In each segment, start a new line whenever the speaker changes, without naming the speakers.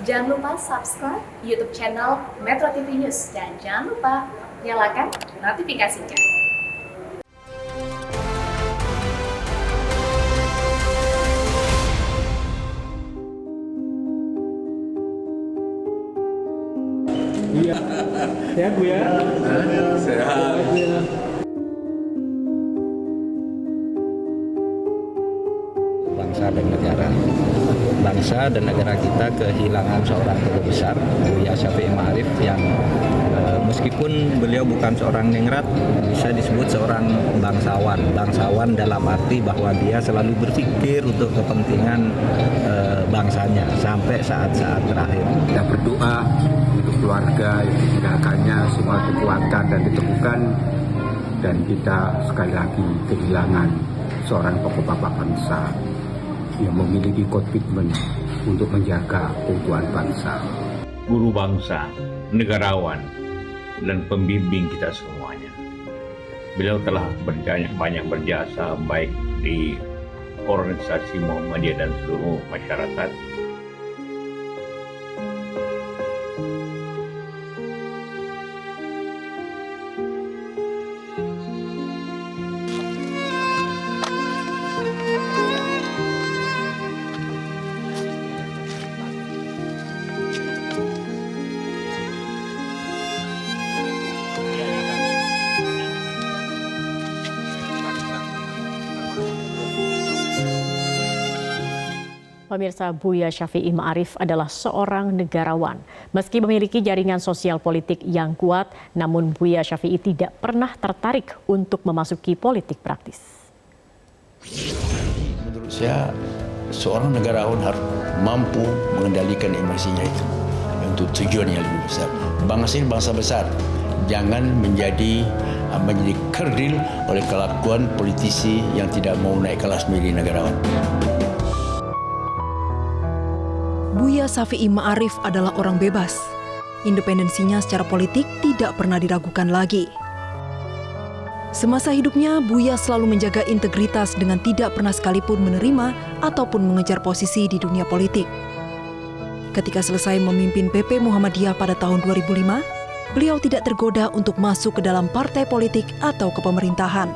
Jangan lupa subscribe YouTube channel Metro TV News dan jangan lupa nyalakan notifikasinya.
Iya, sehat Bu ya?
Sehat.
Bangsa dan negara kita kehilangan seorang tokoh besar, Buya Syafi'i Ma'arif, yang meskipun beliau bukan seorang ningrat, bisa disebut seorang bangsawan dalam arti bahwa dia selalu berpikir untuk kepentingan bangsanya sampai saat-saat terakhir.
Kita berdoa untuk keluarga yang ditinggalkannya semua kekuatan dan ditemukan, dan kita sekali lagi kehilangan seorang tokoh bapak bangsa yang memiliki komitmen untuk menjaga keutuhan bangsa.
Guru bangsa, negarawan, dan pembimbing kita semuanya. Beliau telah banyak berjasa baik di organisasi Muhammadiyah dan seluruh masyarakat.
Pemirsa, Buya Syafi'i Ma'arif adalah seorang negarawan. Meski memiliki jaringan sosial politik yang kuat, namun Buya Syafi'i tidak pernah tertarik untuk memasuki politik praktis.
Menurut saya, seorang negarawan harus mampu mengendalikan emosinya itu untuk tujuan yang lebih besar. Bangsa ini bangsa besar, jangan menjadi kerdil oleh kelakuan politisi yang tidak mau naik kelas menjadi negarawan.
Buya Syafi'i Ma'arif adalah orang bebas. Independensinya secara politik tidak pernah diragukan lagi. Semasa hidupnya, Buya selalu menjaga integritas dengan tidak pernah sekalipun menerima ataupun mengejar posisi di dunia politik. Ketika selesai memimpin PP Muhammadiyah pada tahun 2005, beliau tidak tergoda untuk masuk ke dalam partai politik atau ke pemerintahan.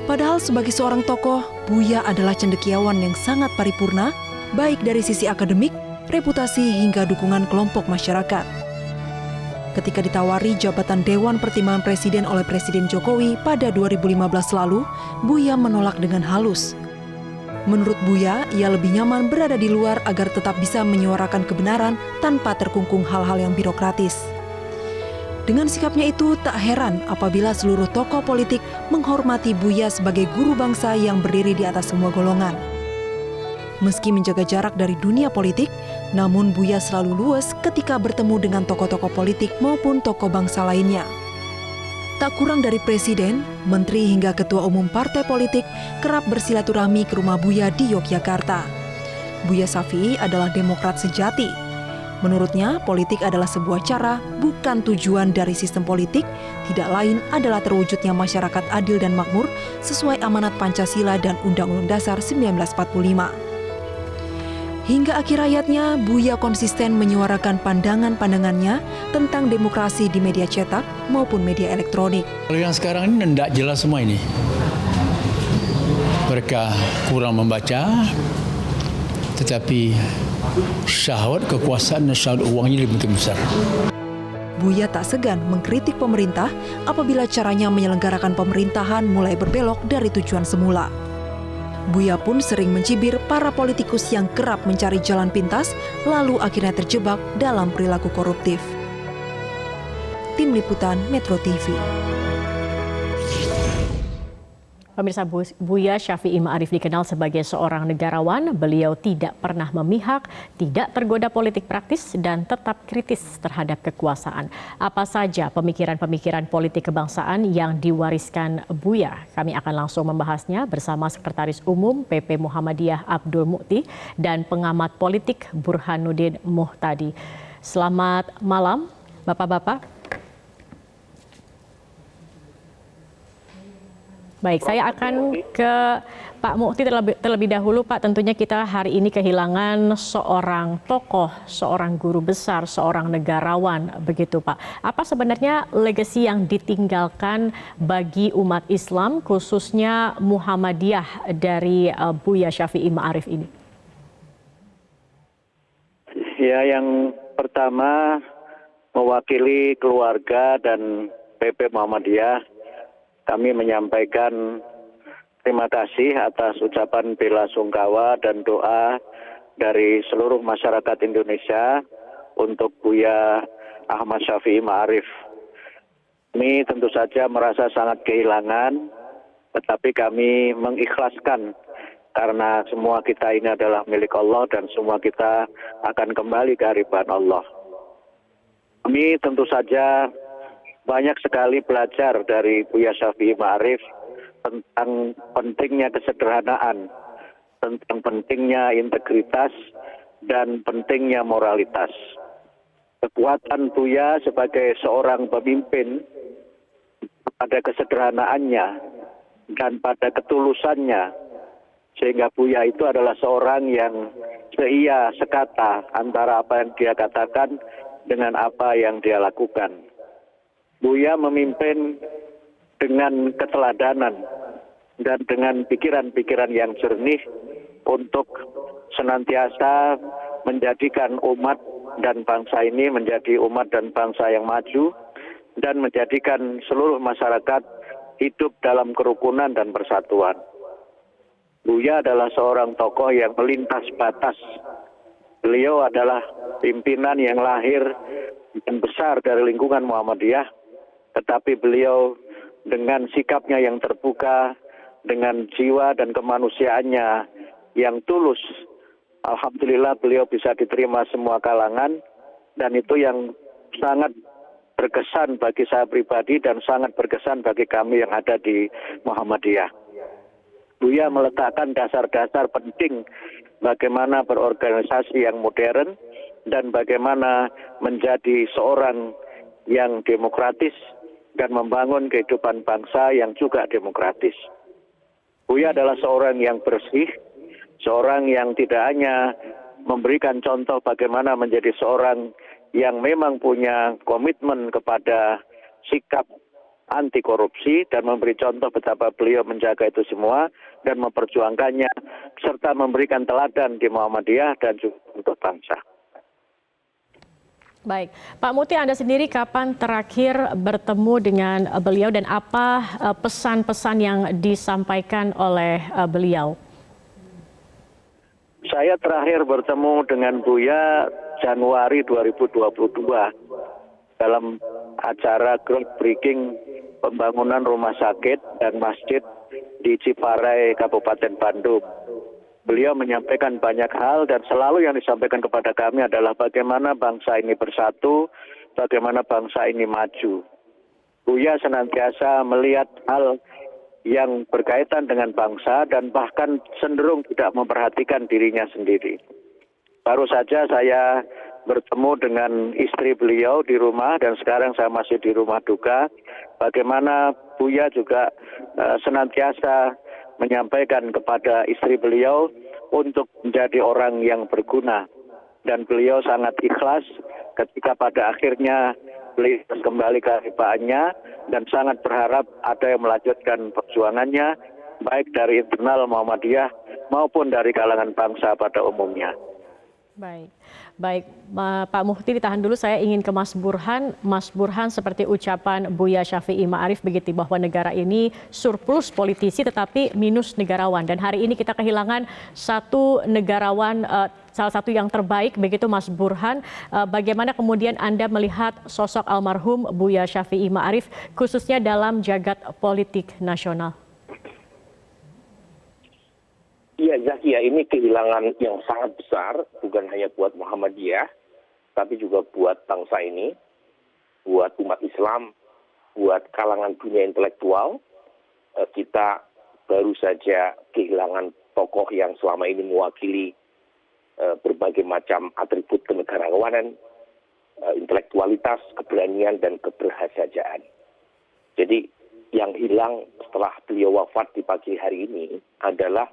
Padahal sebagai seorang tokoh, Buya adalah cendekiawan yang sangat paripurna, baik dari sisi akademik, reputasi, hingga dukungan kelompok masyarakat. Ketika ditawari jabatan Dewan Pertimbangan Presiden oleh Presiden Jokowi pada 2015 lalu, Buya menolak dengan halus. Menurut Buya, ia lebih nyaman berada di luar agar tetap bisa menyuarakan kebenaran tanpa terkungkung hal-hal yang birokratis. Dengan sikapnya itu, tak heran apabila seluruh tokoh politik menghormati Buya sebagai guru bangsa yang berdiri di atas semua golongan. Meski menjaga jarak dari dunia politik, namun Buya selalu luwes ketika bertemu dengan tokoh-tokoh politik maupun tokoh bangsa lainnya. Tak kurang dari presiden, menteri hingga ketua umum partai politik kerap bersilaturahmi ke rumah Buya di Yogyakarta. Buya Syafi'i adalah demokrat sejati. Menurutnya, politik adalah sebuah cara, bukan tujuan dari sistem politik, tidak lain adalah terwujudnya masyarakat adil dan makmur sesuai amanat Pancasila dan Undang-Undang Dasar 1945. Hingga akhir hayatnya, Buya konsisten menyuarakan pandangan-pandangannya tentang demokrasi di media cetak maupun media elektronik.
Kalau yang sekarang ini tidak jelas semua ini. Mereka kurang membaca, tetapi syahwat kekuasaan dan syahwat uangnya lebih besar.
Buya tak segan mengkritik pemerintah apabila caranya menyelenggarakan pemerintahan mulai berbelok dari tujuan semula. Buya pun sering mencibir para politikus yang kerap mencari jalan pintas, lalu akhirnya terjebak dalam perilaku koruptif. Tim Liputan Metro TV.
Pemirsa, Buya Syafi'i Ma'arif dikenal sebagai seorang negarawan. Beliau tidak pernah memihak, tidak tergoda politik praktis, dan tetap kritis terhadap kekuasaan. Apa saja pemikiran-pemikiran politik kebangsaan yang diwariskan Buya? Kami akan langsung membahasnya bersama Sekretaris Umum PP Muhammadiyah Abdul Mukti dan pengamat politik Burhanuddin Muhtadi. Selamat malam, Bapak-bapak. Baik, saya akan ke Pak Mukti terlebih dahulu, Pak. Tentunya kita hari ini kehilangan seorang tokoh, seorang guru besar, seorang negarawan, begitu Pak. Apa sebenarnya legasi yang ditinggalkan bagi umat Islam, khususnya Muhammadiyah dari Buya Syafi'i Ma'arif ini?
Ya, yang pertama mewakili keluarga dan PP Muhammadiyah, kami menyampaikan terima kasih atas ucapan bela sungkawa dan doa dari seluruh masyarakat Indonesia untuk Buya Ahmad Syafi'i Ma'arif. Kami tentu saja merasa sangat kehilangan, tetapi kami mengikhlaskan karena semua kita ini adalah milik Allah dan semua kita akan kembali ke hadapan Allah. Kami tentu saja banyak sekali belajar dari Buya Syafi'i Ma'arif tentang pentingnya kesederhanaan, tentang pentingnya integritas, dan pentingnya moralitas. Kekuatan Buya sebagai seorang pemimpin pada kesederhanaannya dan pada ketulusannya, sehingga Buya itu adalah seorang yang seia sekata antara apa yang dia katakan dengan apa yang dia lakukan. Buya memimpin dengan keteladanan dan dengan pikiran-pikiran yang jernih untuk senantiasa menjadikan umat dan bangsa ini menjadi umat dan bangsa yang maju dan menjadikan seluruh masyarakat hidup dalam kerukunan dan persatuan. Buya adalah seorang tokoh yang melintas batas. Beliau adalah pimpinan yang lahir dan besar dari lingkungan Muhammadiyah, tetapi beliau dengan sikapnya yang terbuka, dengan jiwa dan kemanusiaannya yang tulus, alhamdulillah beliau bisa diterima semua kalangan, dan itu yang sangat berkesan bagi saya pribadi dan sangat berkesan bagi kami yang ada di Muhammadiyah. Buya meletakkan dasar-dasar penting bagaimana berorganisasi yang modern dan bagaimana menjadi seorang yang demokratis dan membangun kehidupan bangsa yang juga demokratis. Buya adalah seorang yang bersih, seorang yang tidak hanya memberikan contoh bagaimana menjadi seorang yang memang punya komitmen kepada sikap anti korupsi dan memberi contoh betapa beliau menjaga itu semua dan memperjuangkannya serta memberikan teladan di Muhammadiyah dan juga untuk bangsa.
Baik, Pak Mukti, Anda sendiri kapan terakhir bertemu dengan beliau dan apa pesan-pesan yang disampaikan oleh beliau?
Saya terakhir bertemu dengan Buya Januari 2022 dalam acara groundbreaking pembangunan rumah sakit dan masjid di Ciparai, Kabupaten Bandung. Beliau menyampaikan banyak hal dan selalu yang disampaikan kepada kami adalah bagaimana bangsa ini bersatu, bagaimana bangsa ini maju. Buya senantiasa melihat hal yang berkaitan dengan bangsa dan bahkan cenderung tidak memperhatikan dirinya sendiri. Baru saja saya bertemu dengan istri beliau di rumah dan sekarang saya masih di rumah duka. Bagaimana Buya juga senantiasa menyampaikan kepada istri beliau untuk menjadi orang yang berguna. Dan beliau sangat ikhlas ketika pada akhirnya beliau kembali ke kehidupannya dan sangat berharap ada yang melanjutkan perjuangannya baik dari internal Muhammadiyah maupun dari kalangan bangsa pada umumnya.
Baik, Pak Mukti ditahan dulu, saya ingin ke Mas Burhan. Mas Burhan, seperti ucapan Buya Syafi'i Ma'arif begitu bahwa negara ini surplus politisi tetapi minus negarawan. Dan hari ini kita kehilangan satu negarawan, salah satu yang terbaik begitu Mas Burhan. Bagaimana kemudian Anda melihat sosok almarhum Buya Syafi'i Ma'arif khususnya dalam jagat politik nasional?
Iya, Zakia, ini kehilangan yang sangat besar, bukan hanya buat Muhammadiyah, tapi juga buat bangsa ini, buat umat Islam, buat kalangan dunia intelektual. Kita baru saja kehilangan tokoh yang selama ini mewakili berbagai macam atribut kenegarawanan, intelektualitas, keberanian, dan keberhasajaan. Jadi yang hilang setelah beliau wafat di pagi hari ini adalah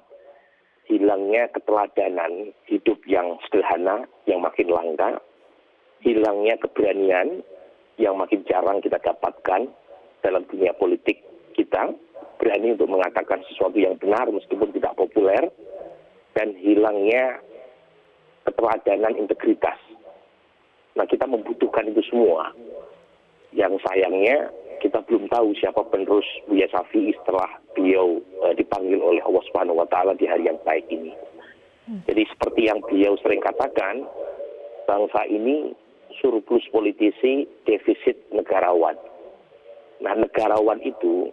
hilangnya keteladanan hidup yang sederhana, yang makin langka, hilangnya keberanian yang makin jarang kita dapatkan dalam dunia politik kita, berani untuk mengatakan sesuatu yang benar meskipun tidak populer, dan hilangnya keteladanan integritas. Nah, kita membutuhkan itu semua. Yang sayangnya kita belum tahu siapa penerus Buya Syafi'i setelah beliau dipanggil oleh Allah Subhanahu wa taala di hari yang baik ini. Jadi seperti yang beliau sering katakan, bangsa ini surplus politisi, defisit negarawan. Nah, negarawan itu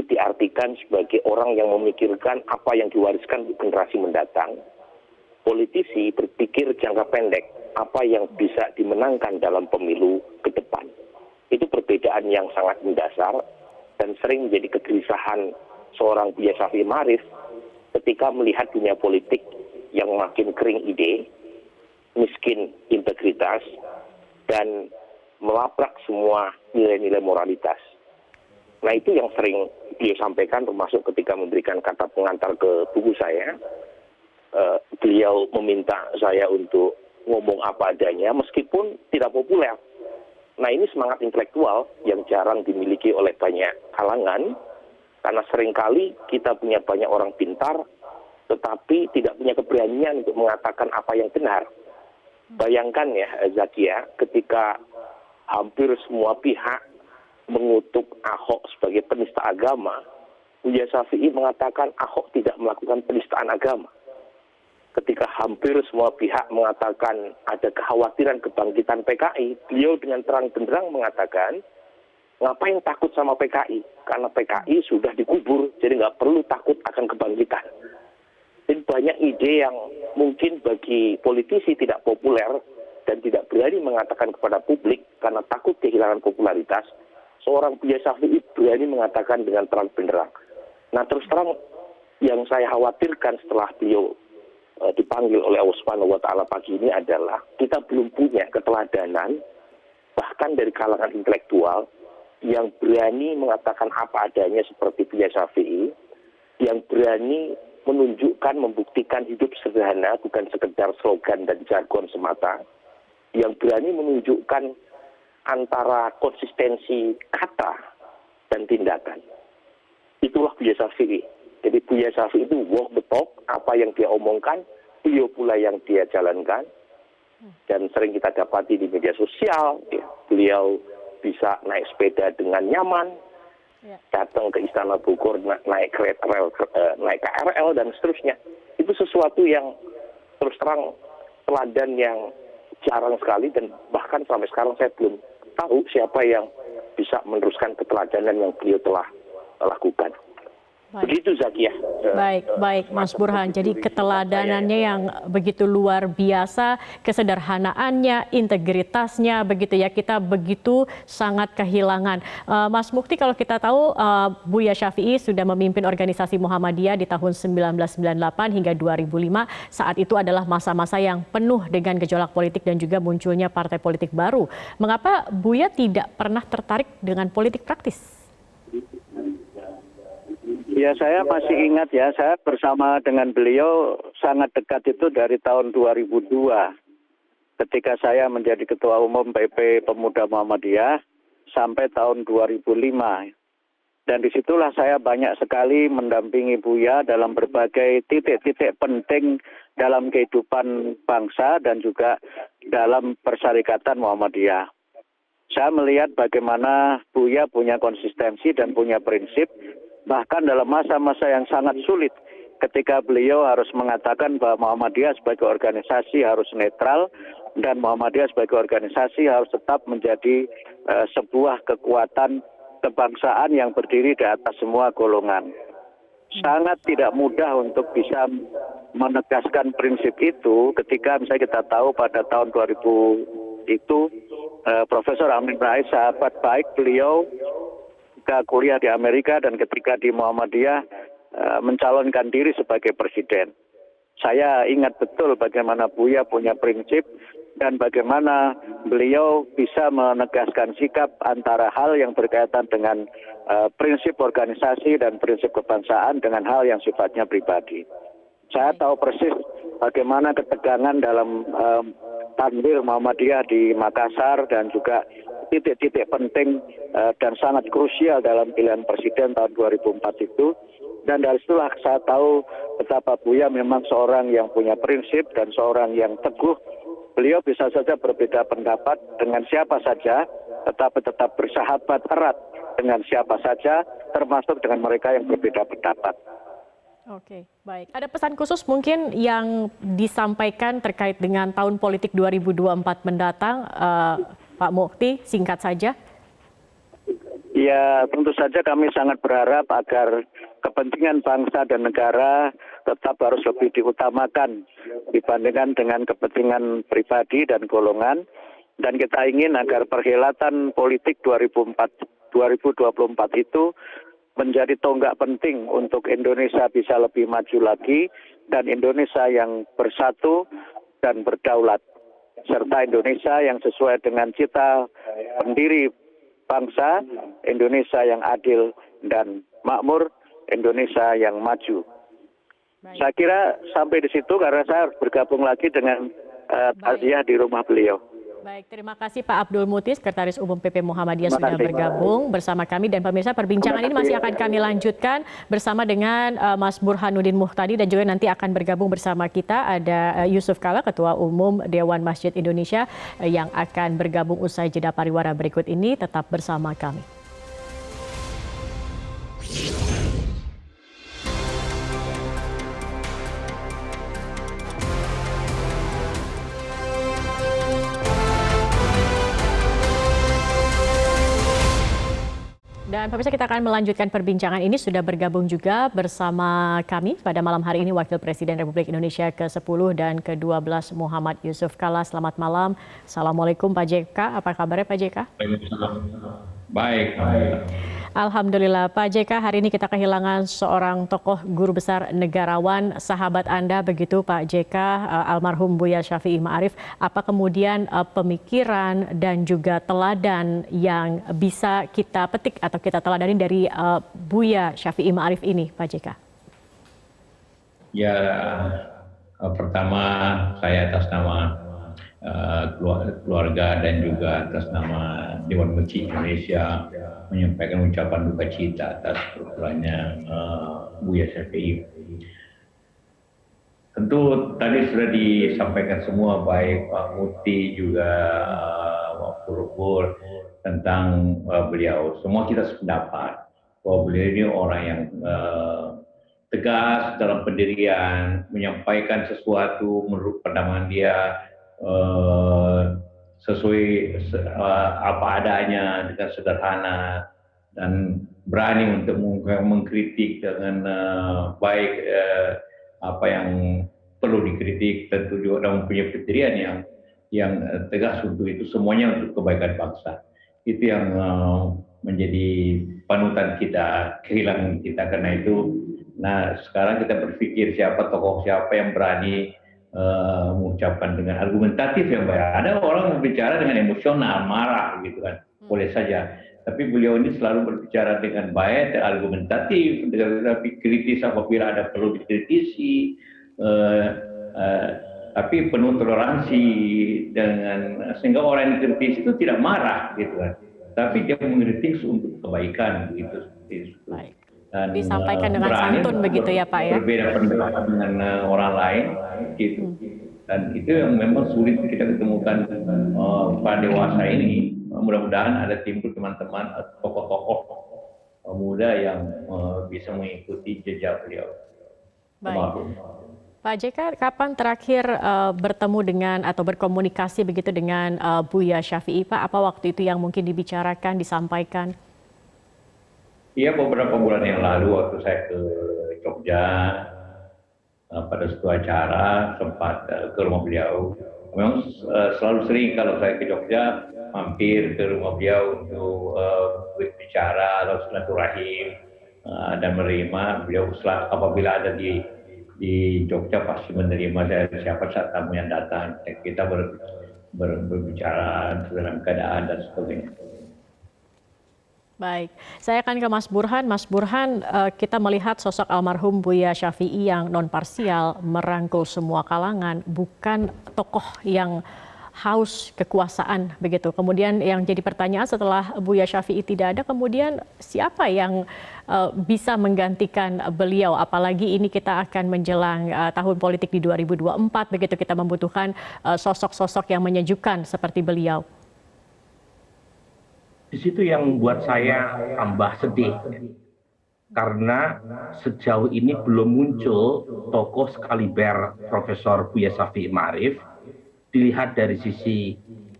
diartikan sebagai orang yang memikirkan apa yang diwariskan generasi mendatang. Politisi berpikir jangka pendek, apa yang bisa dimenangkan dalam pemilu ke depan. Itu perbedaan yang sangat mendasar dan sering menjadi kegelisahan seorang Buya Syafi'i Ma'arif ketika melihat dunia politik yang makin kering ide, miskin integritas, dan melabrak semua nilai-nilai moralitas. Nah, itu yang sering beliau sampaikan, termasuk ketika memberikan kata pengantar ke buku saya. Beliau meminta saya untuk ngomong apa adanya meskipun tidak populer. Nah, ini semangat intelektual yang jarang dimiliki oleh banyak kalangan, karena seringkali kita punya banyak orang pintar tetapi tidak punya keberanian untuk mengatakan apa yang benar. Bayangkan ya, Zakia, ketika hampir semua pihak mengutuk Ahok sebagai penista agama, Buya Syafi'i mengatakan Ahok tidak melakukan penistaan agama. Ketika hampir semua pihak mengatakan ada kekhawatiran kebangkitan PKI, beliau dengan terang benderang mengatakan, ngapain takut sama PKI? Karena PKI sudah dikubur, jadi nggak perlu takut akan kebangkitan. Dan banyak ide yang mungkin bagi politisi tidak populer dan tidak berani mengatakan kepada publik karena takut kehilangan popularitas, seorang Buya Syafi'i berani mengatakan dengan terang benderang. Nah, terus terang yang saya khawatirkan setelah beliau dipanggil oleh Allah Subhanahu wa taala pagi ini adalah kita belum punya keteladanan bahkan dari kalangan intelektual yang berani mengatakan apa adanya seperti Buya Syafi'i, yang berani menunjukkan, membuktikan hidup sederhana bukan sekedar slogan dan jargon semata, yang berani menunjukkan antara konsistensi kata dan tindakan. Itulah Buya Syafi'i. Jadi Buya Syafi'i itu walk the talk, apa yang dia omongkan, beliau pula yang dia jalankan. Dan sering kita dapati di media sosial, ya, beliau bisa naik sepeda dengan nyaman, datang ke Istana Bogor, naik KRL, dan seterusnya. Itu sesuatu yang terus terang teladan yang jarang sekali, dan bahkan sampai sekarang saya belum tahu siapa yang bisa meneruskan keteladanan yang beliau telah lakukan. Begitu, Zakia.
Baik, Mas Burhan. Jadi keteladanannya yang begitu luar biasa, kesederhanaannya, integritasnya, begitu ya, kita begitu sangat kehilangan. Mas Mukti, kalau kita tahu Buya Syafi'i sudah memimpin organisasi Muhammadiyah di tahun 1998 hingga 2005. Saat itu adalah masa-masa yang penuh dengan gejolak politik dan juga munculnya partai politik baru. Mengapa Buya tidak pernah tertarik dengan politik praktis?
Ya, saya masih ingat ya, saya bersama dengan beliau sangat dekat itu dari tahun 2002. Ketika saya menjadi Ketua Umum PP Pemuda Muhammadiyah sampai tahun 2005. Dan disitulah saya banyak sekali mendampingi Buya dalam berbagai titik-titik penting dalam kehidupan bangsa dan juga dalam persyarikatan Muhammadiyah. Saya melihat bagaimana Buya punya konsistensi dan punya prinsip, bahkan dalam masa-masa yang sangat sulit ketika beliau harus mengatakan bahwa Muhammadiyah sebagai organisasi harus netral dan Muhammadiyah sebagai organisasi harus tetap menjadi sebuah kekuatan kebangsaan yang berdiri di atas semua golongan. Sangat tidak mudah untuk bisa menegaskan prinsip itu ketika misalnya kita tahu pada tahun 2000 itu Profesor Amin Rais, sahabat baik beliau, kuliah di Amerika dan ketika di Muhammadiyah mencalonkan diri sebagai presiden. Saya ingat betul bagaimana Buya punya prinsip dan bagaimana beliau bisa menegaskan sikap antara hal yang berkaitan dengan prinsip organisasi dan prinsip kebangsaan dengan hal yang sifatnya pribadi. Saya tahu persis bagaimana ketegangan dalam Tanwir Muhammadiyah di Makassar dan juga titik-titik penting dan sangat krusial dalam pilihan presiden tahun 2004 itu. Dan dari situlah saya tahu betapa Buya memang seorang yang punya prinsip dan seorang yang teguh. Beliau bisa saja berbeda pendapat dengan siapa saja, tetapi tetap bersahabat erat dengan siapa saja, termasuk dengan mereka yang berbeda pendapat.
Oke, baik. Ada pesan khusus mungkin yang disampaikan terkait dengan tahun politik 2024 mendatang, Pak Mukti, singkat saja.
Ya, tentu saja kami sangat berharap agar kepentingan bangsa dan negara tetap harus lebih diutamakan dibandingkan dengan kepentingan pribadi dan golongan. Dan kita ingin agar perhelatan politik 2024 itu menjadi tonggak penting untuk Indonesia bisa lebih maju lagi dan Indonesia yang bersatu dan berdaulat. Serta Indonesia yang sesuai dengan cita pendiri bangsa, Indonesia yang adil dan makmur, Indonesia yang maju. Saya kira sampai di situ karena saya harus bergabung lagi dengan takziah di rumah beliau.
Baik, terima kasih Pak Abdul Muti, Sekretaris Umum PP Muhammadiyah sudah bergabung bersama kami, dan pemirsa perbincangan ini masih akan kami lanjutkan bersama dengan Mas Burhanuddin Muhtadi, dan juga nanti akan bergabung bersama kita ada Yusuf Kala, Ketua Umum Dewan Masjid Indonesia yang akan bergabung usai jeda pariwara berikut ini. Tetap bersama kami. Dan pemirsa, kita akan melanjutkan perbincangan ini. Sudah bergabung juga bersama kami pada malam hari ini Wakil Presiden Republik Indonesia ke-10 dan ke-12 Muhammad Yusuf Kala. Selamat malam. Assalamualaikum Pak JK. Apa kabarnya Pak JK?
Baik.
Alhamdulillah Pak JK, hari ini kita kehilangan seorang tokoh guru besar negarawan, sahabat Anda begitu Pak JK, almarhum Buya Syafi'i Ma'arif. Apa kemudian pemikiran dan juga teladan yang bisa kita petik atau kita teladani dari Buya Syafi'i Ma'arif ini Pak JK?
Ya, pertama saya atas nama keluarga dan juga atas nama Dewan Masjid Indonesia menyampaikan ucapan duka cita atas berpulangnya Buya Syafi'i. Tentu tadi sudah disampaikan semua, baik Pak Mukti juga Pak Purwur tentang beliau. Semua kita sependapat bahwa beliau ini orang yang tegas dalam pendirian, menyampaikan sesuatu menurut pandangan dia sesuai apa adanya dengan sederhana dan berani untuk mengkritik dengan baik apa yang perlu dikritik, tentu juga dan mempunyai pendirian yang tegas untuk itu, semuanya untuk kebaikan bangsa. Itu yang menjadi panutan kita, kehilangan kita karena itu. Nah, sekarang kita berpikir siapa tokoh siapa yang berani mengucapkan dengan argumentatif yang baik. Ada orang berbicara dengan emosional, marah gitu kan, boleh saja. Tapi beliau ini selalu berbicara dengan baik, argumentatif, tapi kritis apabila ada perlu dikritisi, tapi penuh toleransi dengan sehingga orang yang kritis itu tidak marah gitu kan. Tapi dia mengkritik untuk kebaikan begitu.
Baik. Dan disampaikan dengan santun begitu ya Pak ya?
Berbeda pendapat dengan orang lain gitu. Dan itu yang memang sulit kita ketemukan pada dewasa ini. Mudah-mudahan ada timbul teman-teman tokoh-tokoh muda yang bisa mengikuti jejak beliau.
Baik. Pak JK, kapan terakhir bertemu dengan atau berkomunikasi begitu dengan Buya Syafi'i Pak? Apa waktu itu yang mungkin dibicarakan, disampaikan?
Iya, beberapa bulan yang lalu waktu saya ke Jogja pada suatu acara sempat ke rumah beliau. Memang selalu sering kalau saya ke Jogja mampir ke rumah beliau untuk berbicara atau silaturahim dan menerima beliau. Apabila ada di Jogja pasti menerima saya siapa saat tamu yang datang. Kita berbicara dalam keadaan dan sebagainya.
Baik, saya akan ke Mas Burhan. Mas Burhan, kita melihat sosok almarhum Buya Syafi'i yang non-parsial, merangkul semua kalangan, bukan tokoh yang haus kekuasaan begitu. Kemudian yang jadi pertanyaan setelah Buya Syafi'i tidak ada, kemudian siapa yang bisa menggantikan beliau? Apalagi ini kita akan menjelang tahun politik di 2024, begitu kita membutuhkan sosok-sosok yang menyejukkan seperti beliau.
Di situ yang membuat saya tambah sedih, karena sejauh ini belum muncul tokoh sekaliber Profesor Buya Syafi'i Ma'arif, dilihat dari sisi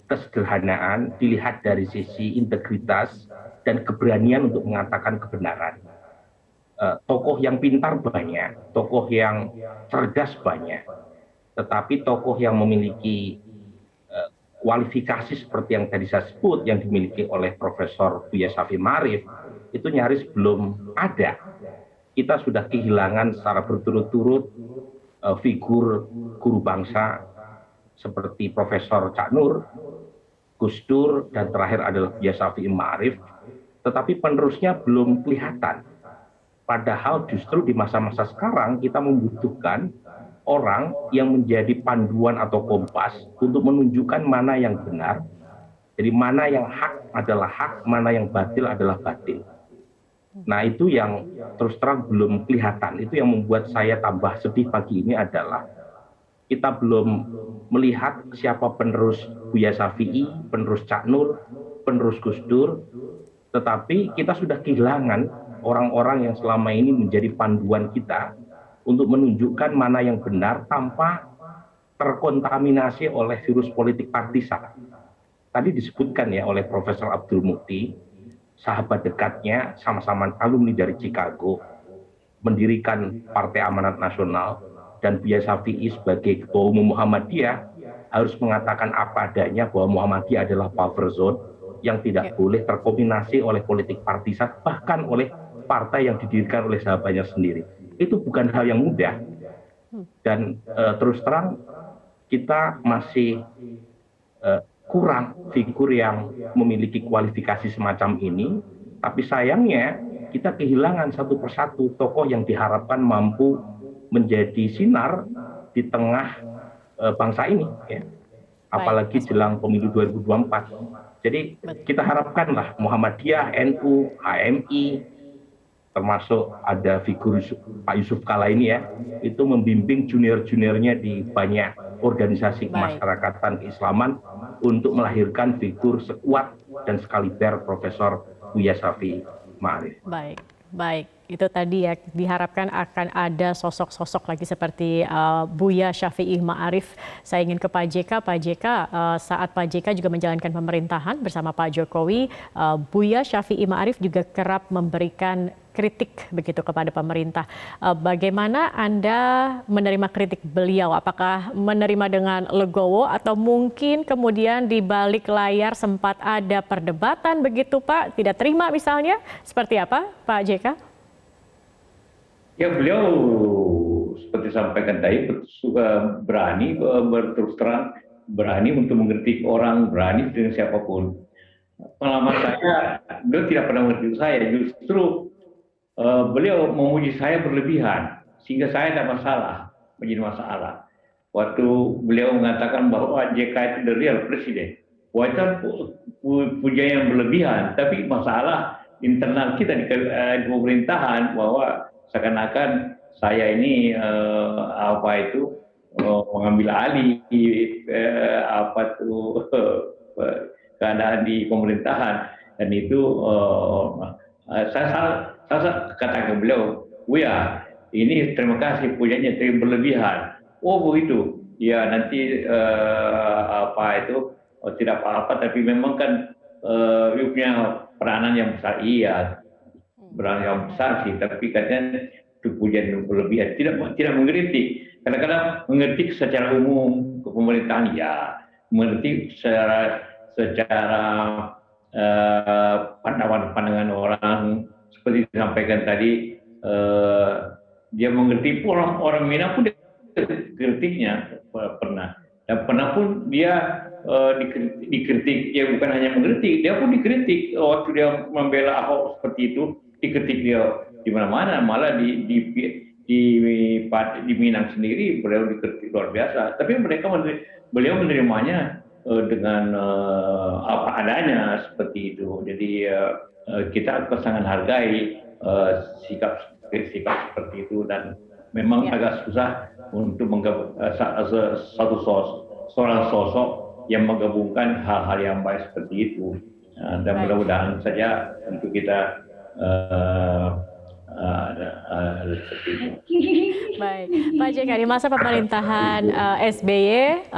kesederhanaan, dilihat dari sisi integritas dan keberanian untuk mengatakan kebenaran. Tokoh yang pintar banyak, tokoh yang cerdas banyak, tetapi tokoh yang memiliki kualifikasi seperti yang tadi saya sebut yang dimiliki oleh Profesor Buya Syafi'i Ma'arif itu nyaris belum ada. Kita sudah kehilangan secara berturut-turut figur guru bangsa seperti Profesor Cak Nur, Gus Dur, dan terakhir adalah Buya Syafi'i Ma'arif, tetapi penerusnya belum kelihatan. Padahal justru di masa-masa sekarang kita membutuhkan orang yang menjadi panduan atau kompas untuk menunjukkan mana yang benar, jadi mana yang hak adalah hak, mana yang batil adalah batil. Nah itu yang terus terang belum kelihatan, itu yang membuat saya tambah sedih pagi ini adalah kita belum melihat siapa penerus Buya Syafi'i, penerus Cak Nur, penerus Gus Dur, tetapi kita sudah kehilangan orang-orang yang selama ini menjadi panduan kita untuk menunjukkan mana yang benar tanpa terkontaminasi oleh virus politik partisan. Tadi disebutkan ya oleh Profesor Abdul Mukti, sahabat dekatnya, sama-sama alumni dari Chicago, mendirikan Partai Amanat Nasional, dan Buya Syafi'i sebagai Ketua Umum Muhammadiyah harus mengatakan apa adanya bahwa Muhammadiyah adalah buffer zone yang tidak boleh terkombinasi oleh politik partisan, bahkan oleh partai yang didirikan oleh sahabatnya sendiri. Itu bukan hal yang mudah, dan terus terang kita masih kurang figur yang memiliki kualifikasi semacam ini, tapi sayangnya kita kehilangan satu persatu tokoh yang diharapkan mampu menjadi sinar di tengah bangsa ini, ya. Apalagi jelang pemilu 2024. Jadi kita harapkanlah Muhammadiyah, NU, HMI, termasuk ada figur Pak Yusuf Kala ini ya, itu membimbing junior-juniornya di banyak organisasi kemasyarakatan keislaman untuk melahirkan figur sekuat dan sekaliber Profesor Buya Syafi'i Ma'arif.
Baik. Itu tadi ya, diharapkan akan ada sosok-sosok lagi seperti Buya Syafi'i Ma'arif. Saya ingin ke Pak JK. Pak JK, saat Pak JK juga menjalankan pemerintahan bersama Pak Jokowi, Buya Syafi'i Ma'arif juga kerap memberikan kritik begitu kepada pemerintah. Bagaimana Anda menerima kritik beliau? Apakah menerima dengan legowo atau mungkin kemudian di balik layar sempat ada perdebatan begitu Pak? Tidak terima misalnya? Seperti apa Pak JK?
Ya beliau seperti sampaikan tadi berani berterus terang, berani untuk mengkritik orang, berani dengan siapapun. Pengalaman saya, beliau tidak pernah mengkritik saya, justru beliau memuji saya berlebihan, sehingga saya tidak masalah, menjadi masalah. Waktu beliau mengatakan bahwa JK itu the real presiden, wah itu pujian yang berlebihan, tapi masalah internal kita di pemerintahan bahwa seakan-akan saya ini mengambil alih keadaan di pemerintahan, dan itu saya katakan ke beliau, Buya, ini terima kasih pujiannya terlalu berlebihan. Oh begitu, ya nanti tidak apa-apa, tapi memang kan punya peranan yang besar, iya. Berani yang besar sih, tapi katanya itu pujian berlebihan, tidak mengkritik. Kadang-kadang mengkritik secara umum ke pemerintahan, ya, mengkritik secara pandangan orang seperti disampaikan tadi, dia mengkritik orang Minang pun kritiknya pernah, dan pernah pun dia dikritik, ya bukan hanya mengkritik, dia pun dikritik waktu dia membela Ahok seperti itu, dikritik dia di mana-mana, malah di Minang sendiri beliau dikritik luar biasa. Tapi beliau menerimanya dengan apa adanya seperti itu. Jadi kita sangat hargai sikap seperti itu, dan memang agak susah untuk seorang sosok yang menggabungkan hal-hal yang baik seperti itu, dan mudah-mudahan saja untuk kita seperti itu.
Baik, Pak JK, di masa pemerintahan SBY,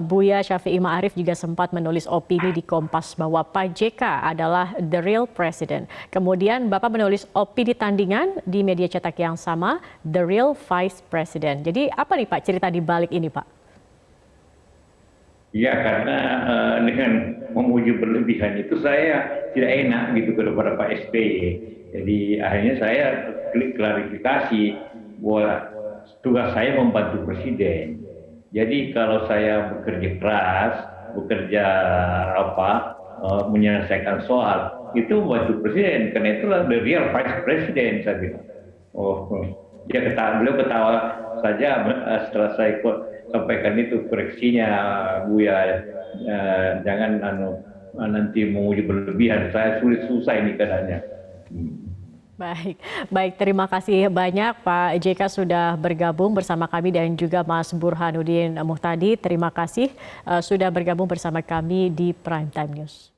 Buya Syafi'i Ma'arif juga sempat menulis opini di Kompas bahwa Pak JK adalah the real president. Kemudian Bapak menulis opini tandingan di media cetak yang sama, the real vice president. Jadi apa nih Pak cerita di balik ini Pak?
Ya, karena dengan memuji berlebihan itu saya tidak enak gitu kepada Pak SBY. Jadi akhirnya saya klarifikasi bahwa tugas saya membantu presiden. Jadi kalau saya bekerja keras, menyelesaikan soal, itu membantu presiden. Karena itulah the real vice president, saya bilang. Beliau ketawa saja setelah saya sampaikan itu koreksinya, Buya, jangan nanti menguji berlebihan. Saya susah ini keadaannya.
Baik, terima kasih banyak Pak JK sudah bergabung bersama kami, dan juga Mas Burhanuddin Muhtadi. Terima kasih sudah bergabung bersama kami di Prime Time News.